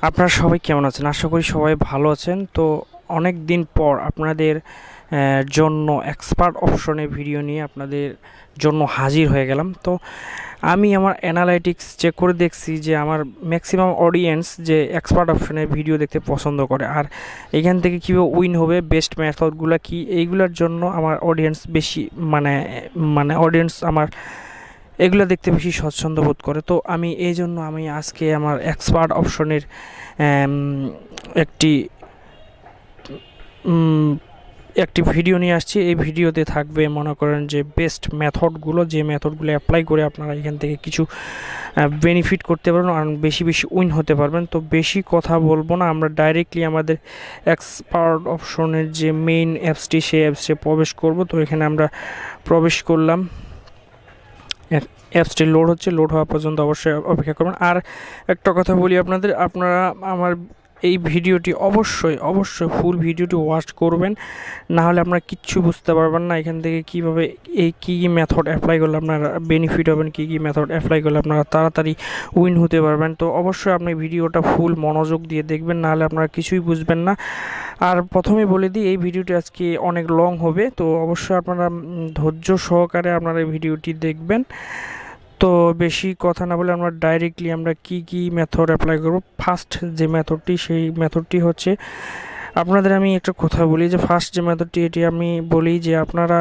আপনারা সবাই কেমন আছেন? আশা করি সবাই ভালো আছেন। তো অনেক দিন পর আপনাদের জন্য এক্সপার্ট অপশনে ভিডিও নিয়ে আপনাদের জন্য হাজির হয়ে গেলাম। তো আমি আমার অ্যানালাইটিক্স চেক করে দেখছি যে আমার ম্যাক্সিমাম অডিয়েন্স যে এক্সপার্ট অপশনে ভিডিও দেখতে পছন্দ করে, আর এখান থেকে কীভাবে উইন হবে, বেস্ট মেথডগুলো কি, এইগুলোর জন্য আমার অডিয়েন্স বেশি মানে মানে অডিয়েন্স আমার এগুলো দেখতে বেশি স্বচ্ছন্দ বোধ করে। তো আমি এই জন্য আমি আজকে আমার এক্সপার্ট অপশনের একটি উম, একটি ভিডিও নিয়ে আসছি। এই ভিডিওতে থাকবে মনে করেন যে বেস্ট মেথডগুলো, যে মেথডগুলো অ্যাপ্লাই করে আপনারা এখান থেকে কিছু বেনিফিট করতে পারবেন আর বেশি বেশি উইন হতে পারবেন। তো বেশি কথা বলবো না, আমরা ডাইরেক্টলি আমাদের এক্সপার্ট অপশনের যে মেইন অ্যাপসটি, সেই অ্যাপসে প্রবেশ করব। তো এখানে আমরা প্রবেশ করলাম। অ্যাপসটি লোড হচ্ছে, লোড হওয়া পর্যন্ত অবশ্যই অপেক্ষা করবেন। আর একটা কথা বলি আপনাদের, আপনারা আমার এই ভিডিওটি অবশ্যই অবশ্যই ফুল ভিডিওটি ওয়াচ করবেন, না হলে আপনারা কিচ্ছু বুঝতে পারবেন না এখান থেকে কীভাবে এই কী কী মেথড অ্যাপ্লাই করলে আপনারা বেনিফিট হবেন, কী কী মেথড অ্যাপ্লাই করলে আপনারা তাড়াতাড়ি উইন হতে পারবেন। তো অবশ্যই আপনি ভিডিওটা ফুল মনোযোগ দিয়ে দেখবেন, না হলে আপনারা কিছুই বুঝবেন না। আর প্রথমে বলে দিই, এই ভিডিওটি আজকে অনেক লং হবে, তো অবশ্যই আপনারা ধৈর্য সহকারে আপনারা এই ভিডিওটি দেখবেন। তো বেশি কথা না বলে আমরা ডাইরেক্টলি আমরা কি মেথড অ্যাপ্লাই করব। ফার্স্ট যে মেথডটি, সেই মেথডটি হচ্ছে, আপনাদের আমি একটা কথা বলি যে ফার্স্ট যে মেথডটি, এটি আমি বলি যে আপনারা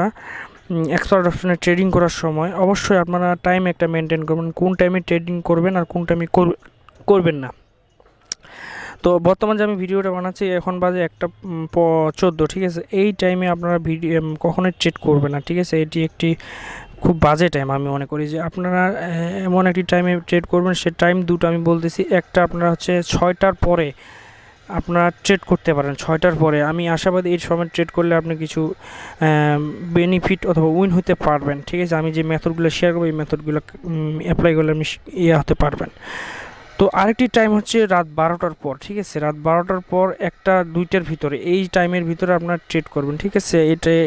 এক্সপার্ট অপশনে ট্রেডিং করার সময় অবশ্যই আপনারা টাইম একটা মেনটেন করবেন, কোন টাইমে ট্রেডিং করবেন আর কোন টাইমে করবেন না। তো বর্তমান যে আমি ভিডিওটা বানাচ্ছি এখন বাজে 1:14, ঠিক আছে। এই টাইমে আপনারা ভিডিও কখনোই ট্রেড করবেন না, ঠিক আছে। এটি একটি খুব বাজে টাইম। আমি মনে করি যে আপনারা এমন একটি টাইমে ট্রেড করবেন, সে টাইম দুটো আমি বলতেছি। একটা আপনারা হচ্ছে 6টার পরে আপনারা ট্রেড করতে পারেন, 6টার পরে। আমি আশাবাদী এই সময় ট্রেড করলে আপনি কিছু বেনিফিট অথবা উইন হতে পারবেন, ঠিক আছে। আমি যে মেথডগুলো শেয়ার করবো, এই মেথডগুলো অ্যাপ্লাই করলে আপনি ইয়ে হতে পারবেন। তো আরেকটি টাইম হচ্ছে রাত 12টার পর, ঠিক আছে। রাত 12টার পর 1টা 2টার ভিতরে, এই টাইমের ভিতরে আপনারা ট্রেড করবেন, ঠিক আছে।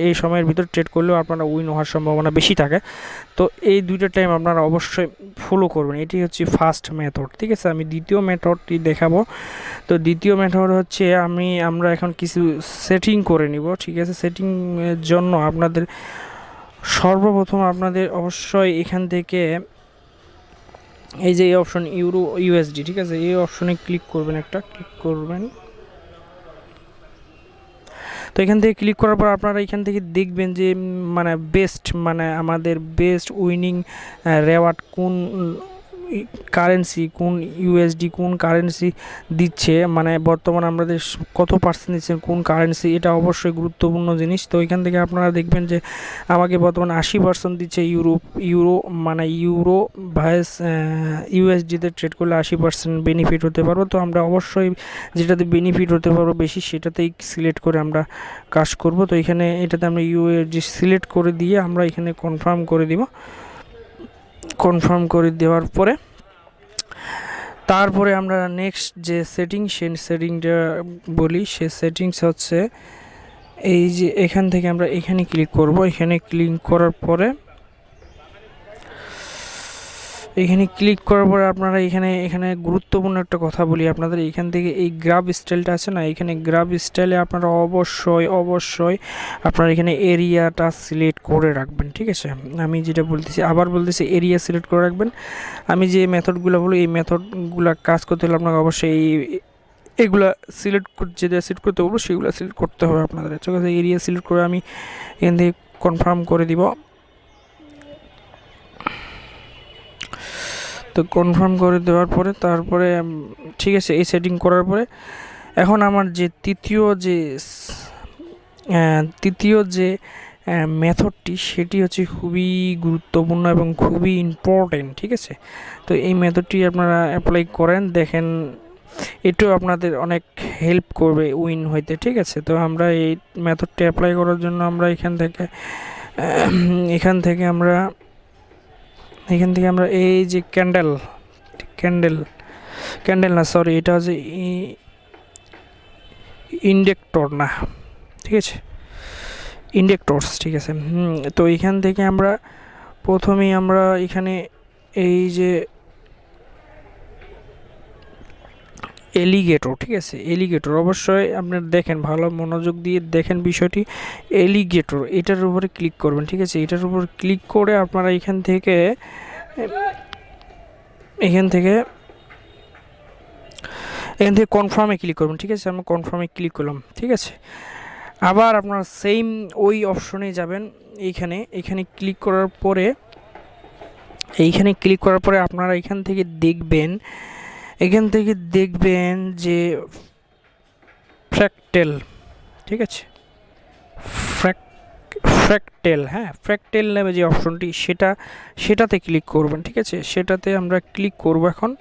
এই সময়ের ভিতরে ট্রেড করলেও আপনারা উইন হওয়ার সম্ভাবনা বেশি থাকে। তো এই দুইটা টাইম আপনারা অবশ্যই ফলো করবেন। এটি হচ্ছে ফার্স্ট মেথড, ঠিক আছে। আমি দ্বিতীয় মেথডটি দেখাবো। তো দ্বিতীয় মেথড হচ্ছে আমরা এখন কিছু সেটিং করে নিব, ঠিক আছে। সেটিংয়ের জন্য আপনাদের সর্বপ্রথম আপনাদের অবশ্যই এখান থেকে এই যে এই অপশন ইউরো ইউএসডি, ঠিক আছে, এই অপশনে ক্লিক করবেন, একটা ক্লিক করবেন। তো এখান থেকে ক্লিক করার পর আপনারা এখান থেকে দেখবেন যে মানে বেস্ট মানে আমাদের বেস্ট উইনিং রেওয়ার্ড কোন কারেন্সি, কোন ইউএসডি কোন কারেন্সি দিচ্ছে, মানে বর্তমানে আমাদের কত পার্সেন্ট দিচ্ছে কোন কারেন্সি, এটা অবশ্যই গুরুত্বপূর্ণ জিনিস। তো এখান থেকে আপনারা দেখবেন যে আমাকে বর্তমানে 80% দিচ্ছে ইউরো মানে ইউরো ভাইস ইউএসডিতে ট্রেড করলে 80% বেনিফিট হতে পারবো। তো আমরা অবশ্যই যেটাতে বেনিফিট হতে পারবো বেশি, সেটাতেই সিলেক্ট করে আমরা কাজ করব। তো এখানে এটাতে আমরা ইউএসডি সিলেক্ট করে দিয়ে আমরা এখানে কনফার্ম করে দিব। কনফার্ম করে দেওয়ার পরে তারপরে আমরা নেক্সট যে সেই সেটিংটা বলি, সে সেটিংস হচ্ছে এই যে এখান থেকে আমরা এখানে ক্লিক করব। এখানে ক্লিক করার পরে আপনারা এখানে গুরুত্বপূর্ণ একটা কথা বলি আপনাদের, এখান থেকে এই গ্রাফ স্টাইলটা আছে না, এখানে গ্রাফ স্টাইলে আপনারা অবশ্যই আপনারা এখানে এরিয়াটা সিলেক্ট করে রাখবেন, ঠিক আছে। আমি যেটা বলতেছি এরিয়া সিলেক্ট করে রাখবেন। আমি যে মেথডগুলো বলি, এই মেথডগুলো কাজ করতে হলে আপনাকে অবশ্যই এগুলা যেটা সিলেক্ট করতে বলবো সেগুলো সিলেক্ট করতে হবে আপনাদের, ঠিক আছে। এরিয়া সিলেক্ট করে আমি এখান থেকে কনফার্ম করে দিব। তো কনফার্ম করে দেওয়ার পরে তারপরে ঠিক আছে, এই সেটিং করার পরে এখন আমার যে তৃতীয় যে মেথডটি, সেটি হচ্ছে খুবই গুরুত্বপূর্ণ এবং খুবই ইম্পর্টেন্ট, ঠিক আছে। তো এই মেথডটি আপনারা অ্যাপ্লাই করেন, দেখেন এটাও আপনাদের অনেক হেল্প করবে উইন হইতে, ঠিক আছে। তো আমরা এই মেথডটি অ্যাপ্লাই করার জন্য আমরা এখান থেকে আমরা এই যে ক্যান্ডেল না, সরি, এটা হচ্ছে ইন্ডেক্টর না, ঠিক আছে, ইন্ডেক্টরস, ঠিক আছে। তো এখান থেকে আমরা প্রথমেই আমরা এখানে এই যে এলিগেটর, ঠিক আছে, এলিগেটর অবশ্যই আপনার দেখেন, ভালো মনোযোগ দিয়ে দেখেন বিষয়টি। এলিগেটর এটার উপরে ক্লিক করবেন, ঠিক আছে, এটার উপর ক্লিক করে আপনারা এখান থেকে এখান থেকে এখান থেকে কনফার্মে ক্লিক করবেন, ঠিক আছে, আমরা কনফার্মে ক্লিক করলাম, ঠিক আছে। আবার আপনারা সেম ওই অপশনে যাবেন, এইখানে এখানে ক্লিক করার পরে আপনারা এখান থেকে দেখবেন যে ফ্র্যাক্টেল, ঠিক আছে, ফ্র্যাক্টেল, হ্যাঁ, ফ্র্যাক্টেল নামে যে অপশনটি সেটাতে ক্লিক করবেন, ঠিক আছে, সেটাতে আমরা ক্লিক করব। এখন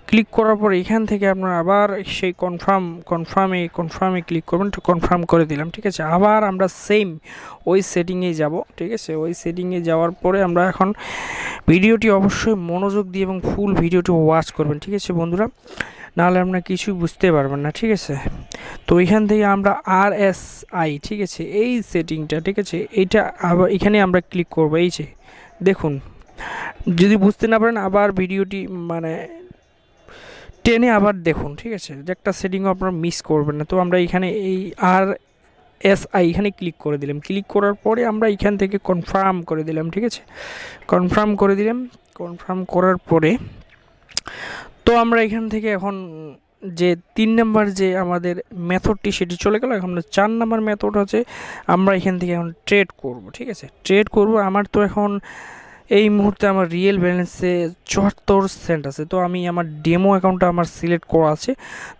ক্লিক করার পর এখান থেকে আপনারা আবার সেই কনফার্মে ক্লিক করবেন, তো কনফার্ম করে দিলাম, ঠিক আছে। আবার আমরা সেম ওই সেটিংয়ে যাব, ঠিক আছে, ওই সেটিংয়ে যাওয়ার পরে আমরা এখন ভিডিওটি অবশ্যই মনোযোগ দিয়ে এবং ফুল ভিডিওটি ওয়াচ করবেন, ঠিক আছে বন্ধুরা, নাহলে আপনারা কিছু বুঝতে পারবেন না, ঠিক আছে। তো এখান থেকে আমরা RSI, ঠিক আছে, এই সেটিংটা, ঠিক আছে, এইটা আবার এখানে আমরা ক্লিক করব। এই যে দেখুন, যদি বুঝতে না পারেন আবার ভিডিওটি মানে টেনে আবার দেখুন, ঠিক আছে, যে একটা সেটিংও আপনারা মিস করবেন না। তো আমরা এখানে এই RSI এখানে ক্লিক করে দিলাম, ক্লিক করার পরে আমরা এখান থেকে কনফার্ম করে দিলাম, ঠিক আছে, কনফার্ম করার পরে তো আমরা এখান থেকে এখন যে 3 নাম্বার যে আমাদের মেথডটি সেটি চলে গেল। এখন 4 নাম্বার মেথড হচ্ছে আমরা এখান থেকে এখন ট্রেড করব, ঠিক আছে, ট্রেড করব। আমার তো এখন এই মুহূর্তে আমার রিয়েল ব্যালেন্সে 74 সেন্ট আছে। তো আমি আমার ডেমো অ্যাকাউন্টটা আমার সিলেক্ট করা আছে,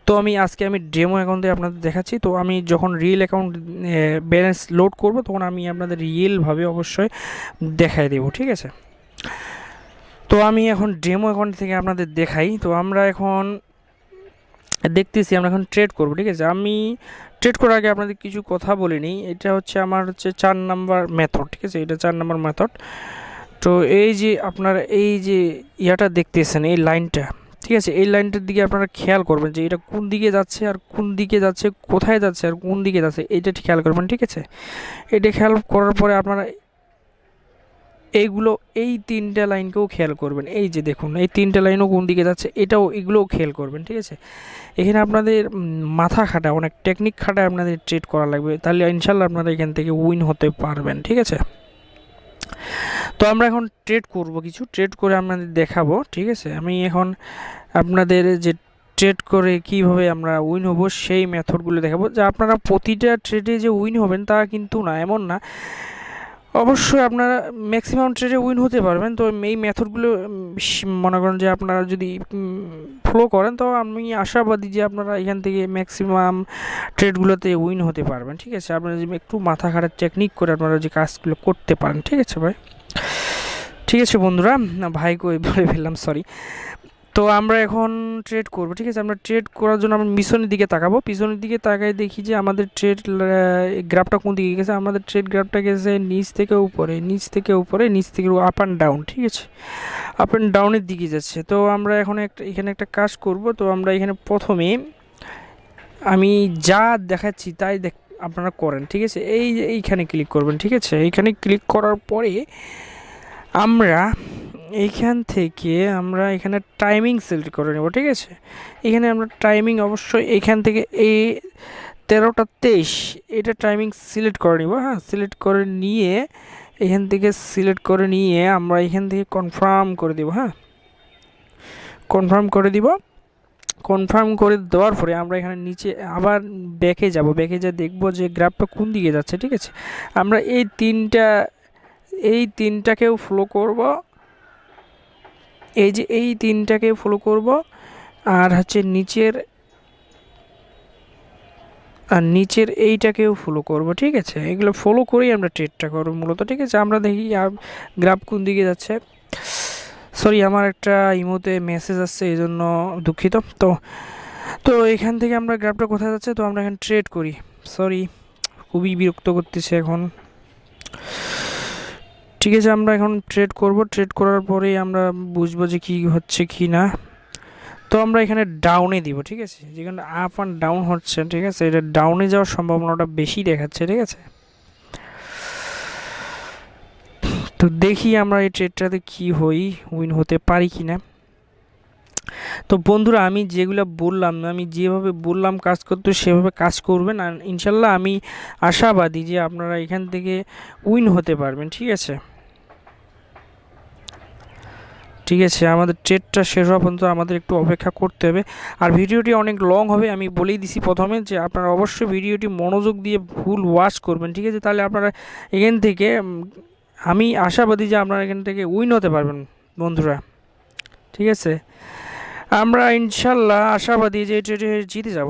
তো আজকে আমি ডেমো অ্যাকাউন্টে আপনাদের দেখাচ্ছি। তো আমি যখন রিয়েল অ্যাকাউন্ট ব্যালেন্স লোড করব তখন আমি আপনাদের রিয়েলভাবে অবশ্যই দেখাই দেবো, ঠিক আছে। তো আমি এখন ডেমো অ্যাকাউন্ট থেকে আপনাদের দেখাই। তো আমরা এখন দেখতেছি আমরা এখন ট্রেড করব, ঠিক আছে। আমি ট্রেড করার আগে আপনাদের কিছু কথা বলে নিই। এটা হচ্ছে আমার 4 নাম্বার মেথড, ঠিক আছে, এটা 4 নাম্বার মেথড। তো এই যে আপনারা এই যে ইয়াটা দেখতেছেন, এই লাইনটা, ঠিক আছে, এই লাইনটার দিকে আপনারা খেয়াল করবেন যে এটা কোন দিকে যাচ্ছে আর কোন দিকে যাচ্ছে, কোথায় যাচ্ছে আর কোন দিকে যাচ্ছে, এইটা খেয়াল করবেন, ঠিক আছে। এটা খেয়াল করার পরে আপনারা এইগুলো এই 3টা লাইনকেও খেয়াল করবেন। এই যে দেখুন, এই 3টা লাইনও কোন দিকে যাচ্ছে এগুলোও খেয়াল করবেন, ঠিক আছে। এখানে আপনাদের মাথা খাটা, অনেক টেকনিক খাটায় আপনাদের ট্রেড করা লাগবে, তাহলে ইনশাল্লাহ আপনারা এখান থেকে উইন হতে পারবেন, ঠিক আছে। তো আমরা এখন ট্রেড করব, কিছু ট্রেড করে আপনাদের দেখাবো, ঠিক আছে। আমি এখন আপনাদের যে ট্রেড করে কিভাবে আমরা উইন হব সেই মেথডগুলো দেখাবো। যে আপনারা প্রতিটা ট্রেডে যে উইন হবেন তা কিন্তু না, এমন না, অবশ্যই আপনারা ম্যাক্সিমাম ট্রেডে উইন হতে পারবেন। তো এই মেথডগুলো মনে করেন যে আপনারা যদি ফলো করেন তো আমি আশাবাদী যে আপনারা এখান থেকে ম্যাক্সিমাম ট্রেডগুলোতে উইন হতে পারবেন, ঠিক আছে। আপনারা যদি একটু মাথা খাটার টেকনিক করে আপনারা যে কাজগুলো করতে পারেন, ঠিক আছে ভাই, ঠিক আছে বন্ধুরা, ভাই কই বলে ফেললাম, সরি। তো আমরা এখন ট্রেড করব, ঠিক আছে। আমরা ট্রেড করার জন্য আমরা পিছনের দিকে তাকাবো, পিছনের দিকে তাকাই দেখি যে আমাদের ট্রেড গ্রাফটা কোন দিকে গেছে। আমাদের ট্রেড গ্রাফটা গেছে নিচ থেকে উপরে, নিচ থেকে আপ অ্যান্ড ডাউন, ঠিক আছে, আপ অ্যান্ড ডাউনের দিকে যাচ্ছে। তো আমরা এখন এখানে একটা কাজ করব। তো আমরা এখানে প্রথমে আমি যা দেখাচ্ছি তাই আপনারা করেন, ঠিক আছে। এইখানে ক্লিক করবেন, ঠিক আছে। এইখানে ক্লিক করার পরে আমরা এখানে টাইমিং সিলেক্ট করে নেব, ঠিক আছে। এখানে আমরা টাইমিং অবশ্যই এখান থেকে এই 13টা 23 এটা টাইমিং সিলেক্ট করে নিব, হ্যাঁ, সিলেক্ট করে নিয়ে আমরা এখান থেকে কনফার্ম করে দেব, হ্যাঁ, কনফার্ম করে দেওয়ার পরে আমরা এখানে নিচে আবার ব্যাকে যা দেখবো যে গ্রাফটা কোন দিকে যাচ্ছে, ঠিক আছে। আমরা এই তিনটাকেও ফলো করব, এই তিনটাকে ফলো করব, আর হচ্ছে নিচের এইটাকেও ফলো করব, ঠিক আছে। এগুলো ফলো করেই আমরা ট্রেডটা করব মূলত, ঠিক আছে। আমরা দেখি গ্রাফ কোন দিকে যাচ্ছে। সরি, আমার একটা ইমোতে মেসেজ আসছে, এই জন্য দুঃখিত। তো এখান থেকে আমরা গ্রাফটা কোথায় যাচ্ছে, তো আমরা এখানে ট্রেড করি। সরি, খুবই বিরক্ত করতেছে এখন, ঠিক আছে। আমরা এখন ট্রেড করব, ট্রেড করার পরেই আমরা বুঝবো যে কি হচ্ছে কি না। তো আমরা এখানে ডাউনে দিব, ঠিক আছে, যেখানে আপ অ্যান্ড ডাউন হচ্ছে, ঠিক আছে, এটা ডাউনে যাওয়ার সম্ভাবনাটা বেশি দেখাচ্ছে, ঠিক আছে। তো দেখি আমরা এই ট্রেডটাতে কি উইন হতে পারি কি না। তো বন্ধুরা আমি যেগুলো বললাম, আমি যেভাবে বললাম কাজ করতে সেভাবে কাজ করবেন, আর ইনশাল্লাহ আমি আশাবাদী যে আপনারা এখান থেকে উইন হতে পারবেন। ঠিক আছে, ঠিক আছে, আমাদের ট্রেডটা শেষ হওয়া পর্যন্ত আমাদের একটু অপেক্ষা করতে হবে। আর ভিডিওটি অনেক লং হবে, আমি বলেই দিছি প্রথমে যে আপনারা অবশ্যই ভিডিওটি মনোযোগ দিয়ে ফুল ওয়াচ করবেন। ঠিক আছে, তাহলে আপনারা এখান থেকে আমি আশাবাদী যে আপনারা এখান থেকে উইন হতে পারবেন বন্ধুরা। ঠিক আছে, আমরা ইনশাল্লাহ আশাবাদী যে ট্রেডে জিতে যাব।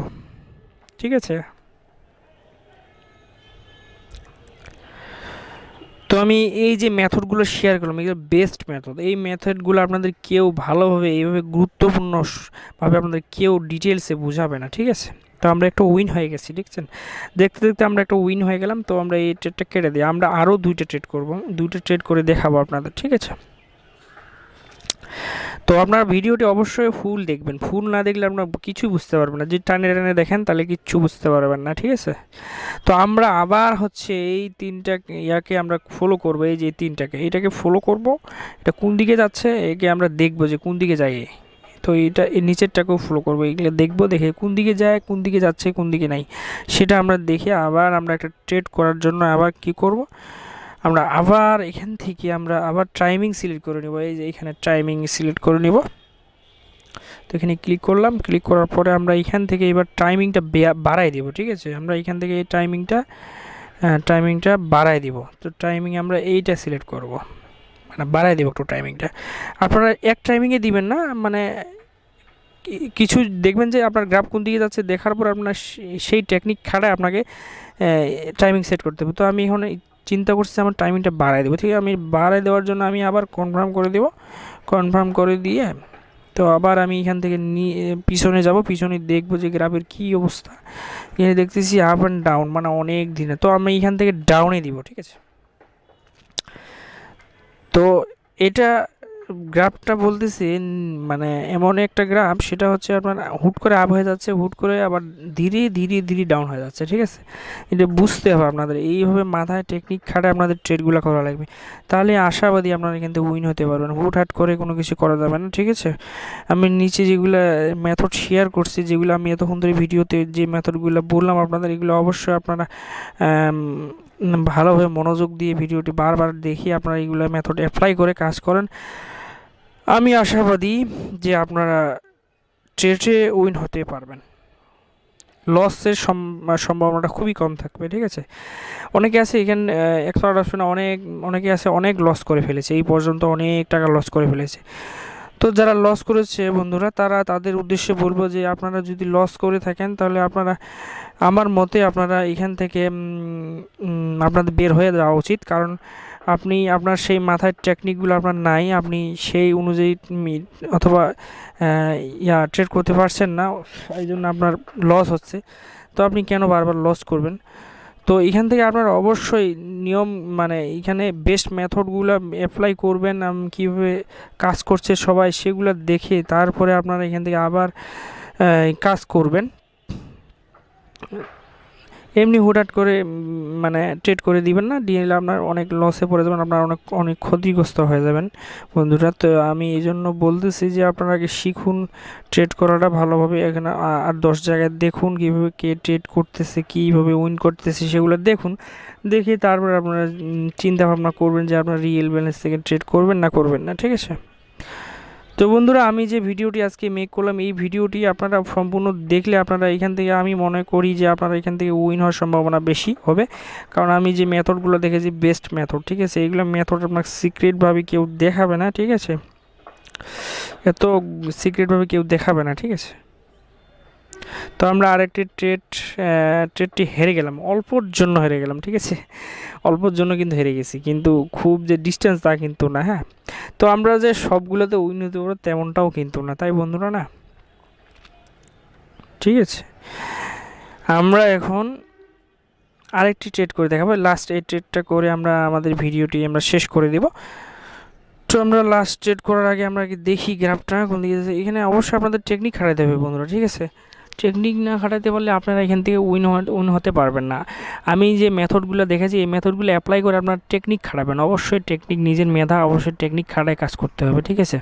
ঠিক আছে, তো আমি এই যে মেথডগুলো শেয়ার করলাম এগুলো বেস্ট মেথড। এই মেথডগুলো আপনাদের কেউ ভালোভাবে এইভাবে গুরুত্বপূর্ণভাবে আপনাদের কেউ ডিটেলসে বোঝাবে না। ঠিক আছে, তো আমরা একটা উইন হয়ে গেছি, দেখছেন, দেখতে দেখতে আমরা একটা উইন হয়ে গেলাম। তো আমরা এই ট্রেডটা কেটে দিই, আমরা আরও দুইটা ট্রেড করব, দুইটা ট্রেড করে দেখাবো আপনাদের। ঠিক আছে, তো আপনারা ভিডিওটি অবশ্যই ফুল দেখবেন, ফুল না দেখলে আপনারা কিছুই বুঝতে পারবেন না। যদি টানে টানে দেখেন তাহলে কিচ্ছু বুঝতে পারবেন না। ঠিক আছে, তো আমরা আবার হচ্ছে এই তিনটা ইয়াকে আমরা ফলো করব, এই যে তিনটাকে এটাকে ফলো করব, এটা কোন দিকে যাচ্ছে একে আমরা দেখব যে কোন দিকে যায়। তো এটা এই নিচেরটাকেও ফলো করবো, এগুলো দেখবো, দেখে কোন দিকে যায়, কোন দিকে যাচ্ছে, কোন দিকে নাই, সেটা আমরা দেখে আবার আমরা একটা ট্রেড করার জন্য আবার কি করব, আমরা আবার এখান থেকে আমরা আবার টাইমিং সিলেক্ট করে নেব। এই যে এখানে টাইমিং সিলেক্ট করে নেব, তো এখানে ক্লিক করলাম, ক্লিক করার পরে আমরা এখান থেকে এবার টাইমিংটা বাড়াই দেব। ঠিক আছে, আমরা এখান থেকে এই টাইমিংটা বাড়াই দিব। তো টাইমিং আমরা এইটা সিলেক্ট করব, মানে বাড়াই দেবো একটু টাইমিংটা। আপনারা এক টাইমিংয়ে দিবেন না, মানে কিছু দেখবেন যে আপনার গ্রাফ কোন দিকে যাচ্ছে, দেখার পর আপনার সেই টেকনিক খাটায় আপনাকে টাইমিং সেট করতে হবে। তো আমি এখন চিন্তা করছি আমার টাইমিংটা বাড়াই দেবো। ঠিক আছে, আমি বাড়াই দেওয়ার জন্য আমি আবার কনফার্ম করে দেবো, কনফার্ম করে দিয়ে তো আবার আমি এখান থেকে পিছনে যাব, পিছনে দেখবো যে গ্রাফের কী অবস্থা। এখানে দেখতেছি আপ অ্যান্ড ডাউন, মানে অনেক দিনে। তো আমি এখান থেকে ডাউনে দিব। ঠিক আছে, তো এটা গ্রাফটা বলতেছি মানে এমন একটা গ্রাফ, সেটা হচ্ছে আপনার হুট করে আপ হয়ে যাচ্ছে, হুট করে আবার ধীরে ধীরে ধীরে ডাউন হয়ে যাচ্ছে। ঠিক আছে, এটা বুঝতে হবে আপনাদের, এইভাবে মাথায় টেকনিক খাটে আপনাদের ট্রেডগুলো করা লাগবে, তাহলে আশাবাদী আপনারা কিন্তু উইন হতে পারবেন। হুটহাট করে কোনো কিছু করা যাবে না। ঠিক আছে, আমি নিচে যেগুলো মেথড শেয়ার করছি, যেগুলো আমি এতক্ষণ ধরে ভিডিওতে যে মেথডগুলো বললাম আপনাদের, এগুলো অবশ্যই আপনারা ভালোভাবে মনোযোগ দিয়ে ভিডিওটি বারবার দেখি আপনারা এইগুলো মেথড অ্যাপ্লাই করে কাজ করেন। আমি আশাবাদী যে আপনারা ট্রেডে উইন হতে পারবেন, লসের সম্ভাবনাটা খুবই কম থাকবে। ঠিক আছে, অনেকে আছে এখানে এক্সপার্ট অপশনে অনেকে আছে অনেক লস করে ফেলেছে, এই পর্যন্ত অনেক টাকা লস করে ফেলেছে। তো যারা লস করেছে বন্ধুরা, তাদের উদ্দেশ্যে বলবো যে আপনারা যদি লস করে থাকেন তাহলে আপনারা আমার মতে আপনারা এখান থেকে আপনাদের বের হয়ে যাওয়া উচিত। কারণ আপনার সেই মাথায় টেকনিকগুলো আপনার নাই, আপনি সেই অনুযায়ী অথবা ট্রেড করতে পারছেন না, এই জন্য আপনার লস হচ্ছে। তো আপনি কেন বারবার লস করবেন? তো এখান থেকে আপনারা অবশ্যই নিয়ম, মানে এখানে বেস্ট মেথডগুলো অ্যাপ্লাই করবেন, কীভাবে কাজ করছে সবাই সেগুলো দেখে তারপরে আপনারা এখান থেকে আবার কাজ করবেন। এমনি হুটহাট করে মানে ট্রেড করে দিবেন না, দিয়ে আপনার অনেক লসে পড়ে যাবেন, আপনার অনেক অনেক ক্ষতিগ্রস্ত হয়ে যাবেন বন্ধুরা। তো আমি এই জন্য বলতেছি যে আপনারা আগে শিখুন ট্রেড করাটা ভালোভাবে, এখানে আর 10 জায়গায় দেখুন কীভাবে কে ট্রেড করতেছে, কীভাবে উইন করতেছে সেগুলো দেখুন, দেখে তারপর আপনারা চিন্তা ভাবনা করবেন যে আপনার রিয়েল ব্যালেন্স থেকে ট্রেড করবেন না করবেন না। ঠিক আছে, তো বন্ধুরা আমি যে ভিডিওটি আজকে মেক করলাম, এই ভিডিওটি আপনারা সম্পূর্ণ দেখলে আপনারা এখান থেকে আমি মনে করি যে আপনারা এখান থেকে উইন হওয়ার সম্ভাবনা বেশি হবে। কারণ আমি যে মেথডগুলো দেখেছি বেস্ট মেথড। ঠিক আছে, এইগুলো মেথড আপনার সিক্রেটভাবে কেউ দেখাবে না। ঠিক আছে, এত সিক্রেটভাবে কেউ দেখাবে না। ঠিক আছে, তো আমরা আরেকটি ট্রেডটি হেরে গেলাম, অল্পর জন্য হেরে গেলাম। ঠিক আছে, অল্পর জন্য কিন্তু হেরে গেছি, কিন্তু খুব যে ডিস্টেন্স তা কিন্তু না। হ্যাঁ, তো আমরা যে সবগুলোতে উইন হতে পারবো তেমনটাও কিন্তু না, তাই বন্ধুরা না। ঠিক আছে, আমরা এখন আরেকটি ট্রেড করে দেখাবো, লাস্ট এই ট্রেডটা করে আমরা আমাদের ভিডিওটি আমরা শেষ করে দেব। তো আমরা লাস্ট ট্রেড করার আগে আমরা দেখি গ্রাফটা কোন দিকে যাচ্ছে। এখানে অবশ্যই আপনাদের টেকনিক খাটাতে হবে বন্ধুরা। ঠিক আছে, টেকনিক না খাটাতে পারলে আপনারা এখান থেকে উইন হতে পারবেন না। আমি যে মেথডগুলো দেখেছি এই মেথডগুলো অ্যাপ্লাই করে আপনার টেকনিক খাটাবেন, অবশ্যই টেকনিক, নিজের মেধা অবশ্যই টেকনিক খাটায় কাজ করতে হবে। ঠিক আছে,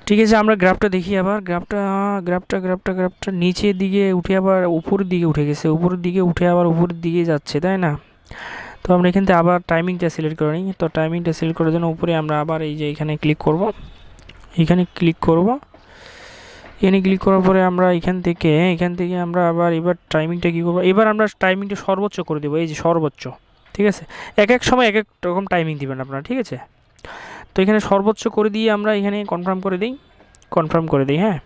ঠিক আছে, আমরা গ্রাফটা দেখি আবার। গ্রাফটা নিচের দিকে উঠে আবার উপরের দিকে উঠে গেছে, উপরের দিকে উঠে আবার উপরের দিকে যাচ্ছে, তাই না? তো আমরা এখান থেকে আবার টাইমিংটা সিলেক্ট করে নিই। তো টাইমিংটা সিলেক্ট করার জন্য উপরে আমরা আবার এই যে এখানে ক্লিক করব, এখানে ক্লিক করব। এখানে ক্লিক করার পরে আমরা এখান থেকে আমরা আবার এবার টাইমিংটা কী করবো, এবার আমরা টাইমিংটা সর্বোচ্চ করে দেবো, এই যে সর্বোচ্চ। ঠিক আছে, এক এক সময় এক এক রকম টাইমিং দিবেন আপনারা, ঠিক আছে? তো এখানে সর্বোচ্চ করে দিয়ে আমরা এখানে কনফার্ম করে দিই, হ্যাঁ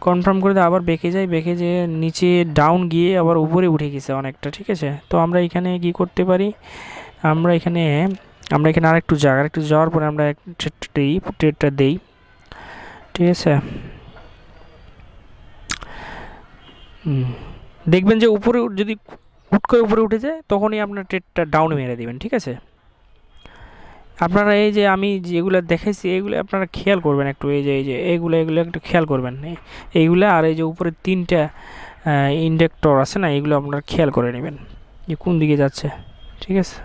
কনফার্ম করে দিয়ে আবার বেঁকে যেয়ে নিচে ডাউন গিয়ে আবার উপরে উঠে গেছে অনেকটা, ঠিক আছে? তো আমরা এখানে কি করতে পারি, আমরা এখানে আরেকটু যাওয়ার পরে আমরা ট্রেডটা দিই, ঠিক আছে? দেখবেন যে উপরে যদি হুট করে উপরে উঠে যায় তখনই আপনার ট্রেডটা ডাউন মেরে দেবেন, ঠিক আছে? আপনারা এই যে আমি যেগুলো দেখাইছি এগুলো আপনারা খেয়াল করবেন একটু, এই যে এইগুলো একটু খেয়াল করবেন, এইগুলো আর এই যে উপরে 3টা ইন্ডেক্টর আছে না, এগুলো আপনারা খেয়াল করে নেবেন যে কোন দিকে যাচ্ছে, ঠিক আছে?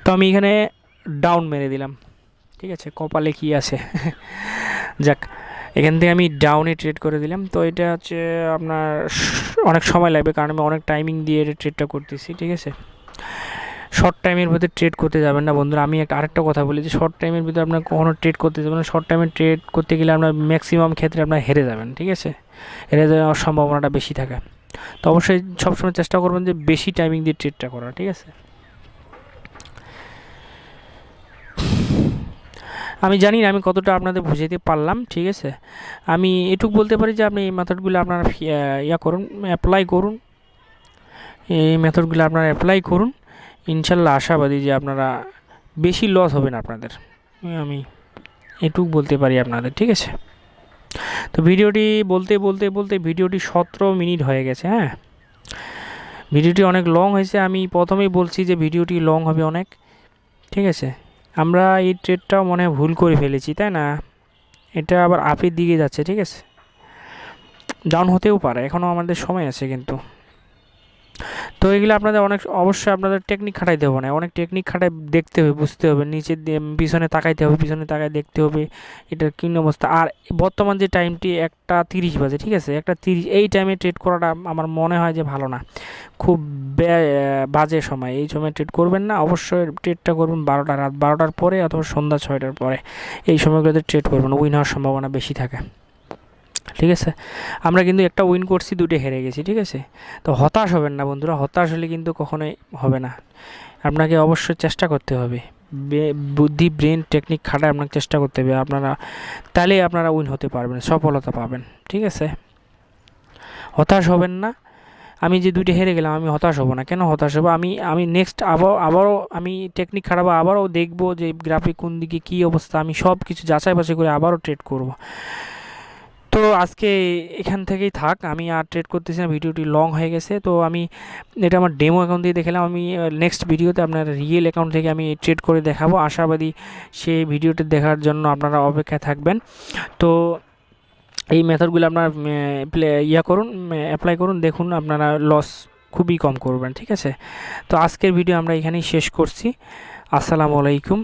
তো আমি এখানে ডাউন মেরে দিলাম, ঠিক আছে? কপালে কি আছে যাক, এখান থেকে আমি ডাউনে ট্রেড করে দিলাম। তো এটা হচ্ছে আপনার অনেক সময় লাগবে, কারণ আমি অনেক টাইমিং দিয়ে ট্রেডটা করতেছি, ঠিক আছে? শর্ট টাইমের ভিতরে ট্রেড করতে যাবেন না বন্ধুরা। আমি আরেকটা কথা বলি যে শর্ট টাইমের ভিতরে আপনার কখনো ট্রেড করতে যাবেন না। শর্ট টাইমে ট্রেড করতে গেলে আপনার ম্যাক্সিমাম ক্ষেত্রে আপনার হেরে যাবেন, ঠিক আছে? হেরে যাওয়ার সম্ভাবনাটা বেশি থাকে। তো অবশ্যই সবসময় চেষ্টা করবেন যে বেশি টাইমিং দিয়ে ট্রেডটা করা, ঠিক আছে? আমি জানি না আমি কতটা আপনাদের বুঝাইতে পারলাম, ঠিক আছে? আমি এটুকু বলতে পারি যে আপনি এই মেথডগুলো আপনারা অ্যাপ্লাই করুন, ইনশাল্লাহ আশাবাদী যে আপনারা বেশি লস হবে না আপনাদের, আমি এটুকু বলতে পারি আপনাদের, ঠিক আছে? তো ভিডিওটি বলতে ভিডিওটি 17 মিনিট হয়ে গেছে, হ্যাঁ ভিডিওটি অনেক লং হয়েছে। আমি প্রথমেই বলছি যে ভিডিওটি লং হবে অনেক, ঠিক আছে? আমরা এই ট্রেডটাও মনে হয় ভুল করে ফেলেছি, তাই না? এটা আবার আপের দিকে যাচ্ছে, ঠিক আছে? ডাউন হতেও পারে, এখনও আমাদের সময় আছে কিন্তু। তো এগুলো আপনাদের অবশ্যই আপনাদের টেকনিক খাটাইতে হবে না, অনেক টেকনিক খাটাই দেখতে হবে, বুঝতে হবে, নিচে পিছনে তাকাইতে হবে, পিছনে তাকায় দেখতে হবে এটার কী অবস্থা। আর বর্তমান যে টাইমটি 1:30 বাজে, ঠিক আছে? 1:30 এই টাইমে ট্রেড করাটা আমার মনে হয় যে ভালো না, খুব বাজে সময়, এই সময় ট্রেড করবেন না। অবশ্যই ট্রেডটা করবেন রাত 12টার পরে অথবা সন্ধ্যা 6টার পরে, এই সময়গুলোতে ট্রেড করবেন, উইন হওয়ার সম্ভাবনা বেশি থাকে, ঠিক আছে? আমরা কিন্তু একটা উইন করছি, 2টে হেরে গেছি, ঠিক আছে? তো হতাশ হবেন না বন্ধুরা, হতাশ হলে কিন্তু কখনোই হবে না। আপনাকে অবশ্যই চেষ্টা করতে হবে, বুদ্ধি ব্রেন টেকনিক খাটায় আপনাকে চেষ্টা করতে হবে, তাহলে আপনারা উইন হতে পারবেন, সফলতা পাবেন, ঠিক আছে? হতাশ হবেন না। আমি যে 2টে হেরে গেলাম আমি হতাশ হব না, কেন হতাশ হবো? আমি নেক্সট আবারও আমি টেকনিক খাটাবো, আবারও দেখবো যে গ্রাফিক কোন দিকে কী অবস্থা, আমি সব কিছু যাচাই বাছাই করে আবারও ট্রেড করব। তো আজকে এখান থেকেই থাক, আমি আর ট্রেড করতেছি না, ভিডিওটি লং হয়ে গেছে। তো এটা আমার ডেমো অ্যাকাউন্ট দিয়ে দেখালাম, আমি নেক্সট ভিডিওতে আপনার রিয়েল অ্যাকাউন্ট থেকে আমি ট্রেড করে দেখাবো। আশাবাদী সেই ভিডিওটি দেখার জন্য আপনারা অপেক্ষায় থাকবেন। তো এই মেথডগুলো আপনার অ্যাপ্লাই করুন, দেখুন আপনারা লস খুবই কম করবেন, ঠিক আছে? তো আজকের ভিডিও আমরা এখানেই শেষ করছি। আসসালামু আলাইকুম।